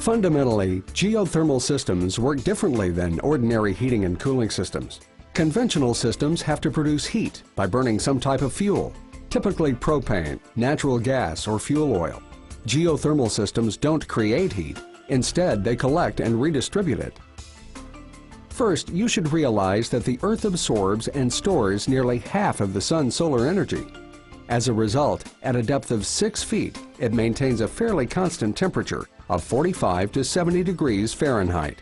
Fundamentally, geothermal systems work differently than ordinary heating and cooling systems. Conventional systems have to produce heat by burning some type of fuel, typically propane, natural gas, or fuel oil. Geothermal systems don't create heat. Instead, they collect and redistribute it. First, you should realize that the Earth absorbs and stores nearly half of the sun's solar energy. As a result, at a depth of 6 feet, it maintains a fairly constant temperature of 45 to 70 degrees Fahrenheit.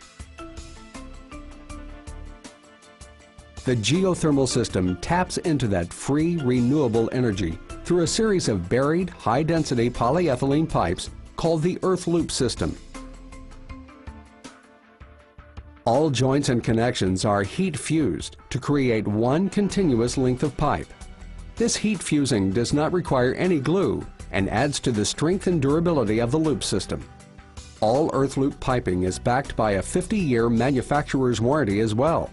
The geothermal system taps into that free, renewable energy through a series of buried, high-density polyethylene pipes called the earth loop system. All joints and connections are heat fused to create one continuous length of pipe. This heat fusing does not require any glue and adds to the strength and durability of the loop system. All earth loop piping is backed by a 50-year manufacturer's warranty as well.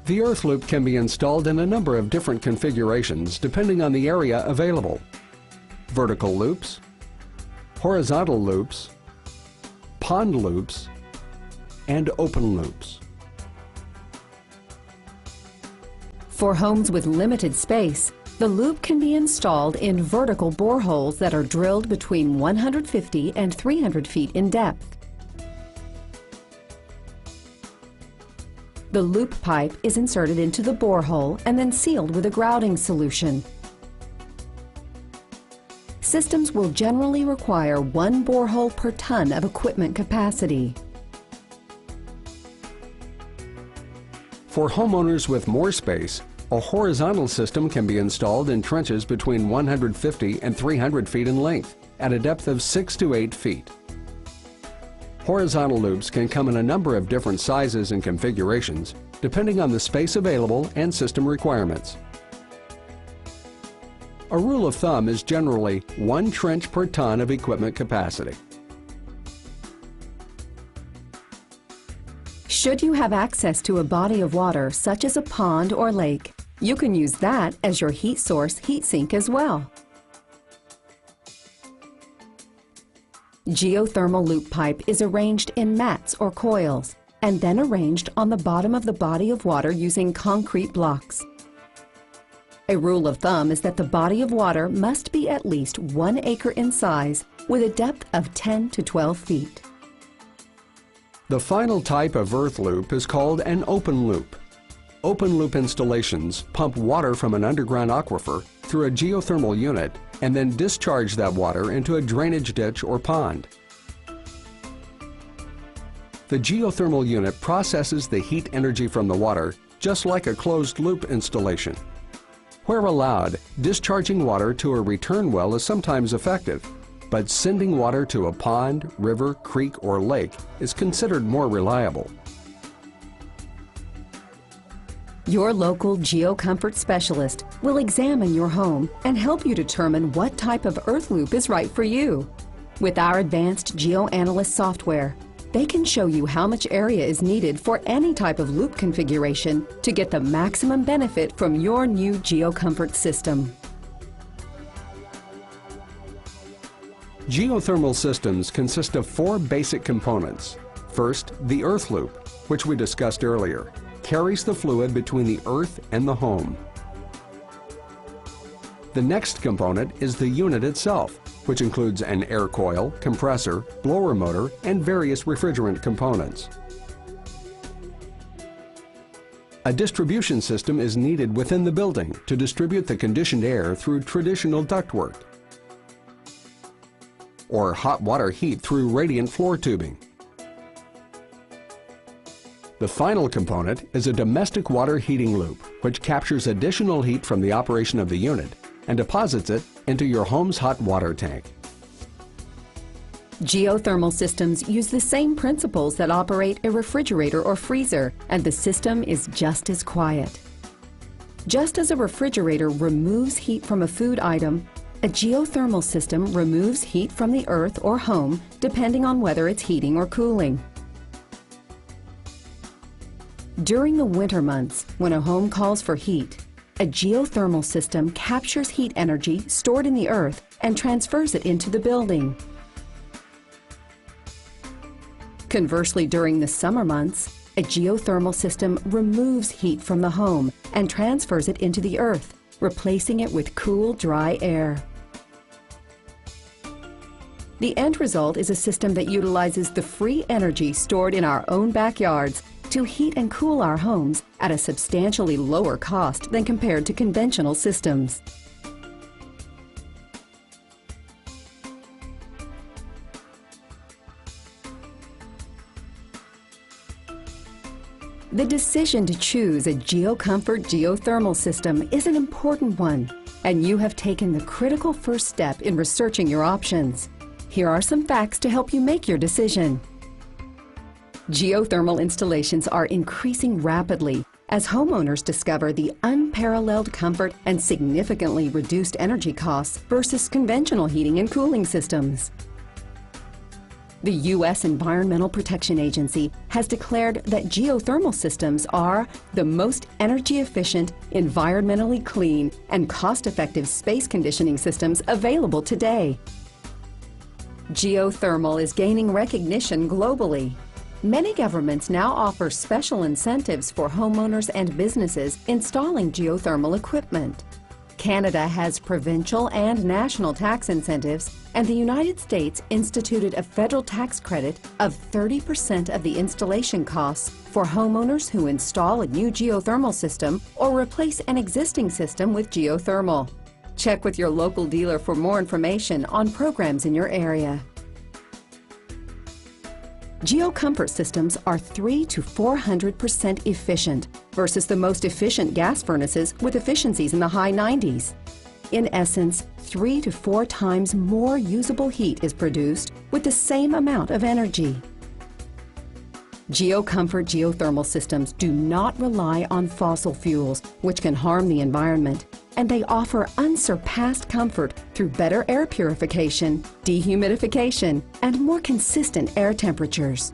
The earth loop can be installed in a number of different configurations depending on the area available. Vertical loops, horizontal loops, pond loops, and open loops. For homes with limited space, the loop can be installed in vertical boreholes that are drilled between 150 and 300 feet in depth. The loop pipe is inserted into the borehole and then sealed with a grouting solution. Systems will generally require 1 borehole per ton of equipment capacity. For homeowners with more space, a horizontal system can be installed in trenches between 150 and 300 feet in length at a depth of 6 to 8 feet. Horizontal loops can come in a number of different sizes and configurations, depending on the space available and system requirements. A rule of thumb is generally 1 trench per ton of equipment capacity. Should you have access to a body of water such as a pond or lake, you can use that as your heat source heat sink as well. Geothermal loop pipe is arranged in mats or coils and then arranged on the bottom of the body of water using concrete blocks. A rule of thumb is that the body of water must be at least 1 acre in size with a depth of 10 to 12 feet. The final type of earth loop is called an open loop. Open loop installations pump water from an underground aquifer through a geothermal unit and then discharge that water into a drainage ditch or pond. The geothermal unit processes the heat energy from the water just like a closed loop installation. Where allowed, discharging water to a return well is sometimes effective, but sending water to a pond, river, creek, or lake is considered more reliable. Your local GeoComfort specialist will examine your home and help you determine what type of earth loop is right for you. With our advanced GeoAnalyst software, they can show you how much area is needed for any type of loop configuration to get the maximum benefit from your new GeoComfort system. Geothermal systems consist of 4 basic components. First, the earth loop, which we discussed earlier, carries the fluid between the earth and the home. The next component is the unit itself, which includes an air coil, compressor, blower motor, and various refrigerant components. A distribution system is needed within the building to distribute the conditioned air through traditional ductwork, or hot water heat through radiant floor tubing. The final component is a domestic water heating loop, which captures additional heat from the operation of the unit and deposits it into your home's hot water tank. Geothermal systems use the same principles that operate a refrigerator or freezer, and the system is just as quiet. Just as a refrigerator removes heat from a food item, a geothermal system removes heat from the earth or home, depending on whether it's heating or cooling. During the winter months, when a home calls for heat, a geothermal system captures heat energy stored in the earth and transfers it into the building. Conversely, during the summer months, a geothermal system removes heat from the home and transfers it into the earth, replacing it with cool, dry air. The end result is a system that utilizes the free energy stored in our own backyards to heat and cool our homes at a substantially lower cost than compared to conventional systems. The decision to choose a GeoComfort geothermal system is an important one, and you have taken the critical first step in researching your options. Here are some facts to help you make your decision. Geothermal installations are increasing rapidly as homeowners discover the unparalleled comfort and significantly reduced energy costs versus conventional heating and cooling systems. The U.S. Environmental Protection Agency has declared that geothermal systems are the most energy-efficient, environmentally clean, and cost-effective space conditioning systems available today. Geothermal is gaining recognition globally. Many governments now offer special incentives for homeowners and businesses installing geothermal equipment. Canada has provincial and national tax incentives, and the United States instituted a federal tax credit of 30% of the installation costs for homeowners who install a new geothermal system or replace an existing system with geothermal. Check with your local dealer for more information on programs in your area. GeoComfort systems are 300 to 400% efficient versus the most efficient gas furnaces with efficiencies in the high 90s. In essence, 3 to 4 times more usable heat is produced with the same amount of energy. GeoComfort geothermal systems do not rely on fossil fuels, which can harm the environment, and they offer unsurpassed comfort through better air purification, dehumidification, and more consistent air temperatures.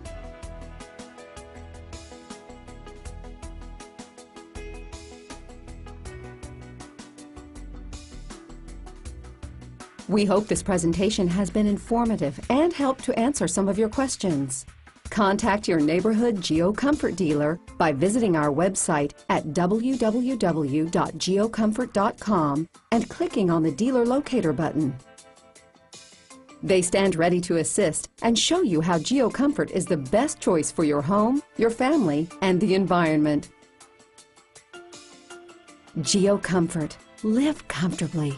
We hope this presentation has been informative and helped to answer some of your questions. Contact your neighborhood GeoComfort dealer by visiting our website at www.geocomfort.com and clicking on the Dealer Locator button. They stand ready to assist and show you how GeoComfort is the best choice for your home, your family, and the environment. GeoComfort. Live comfortably.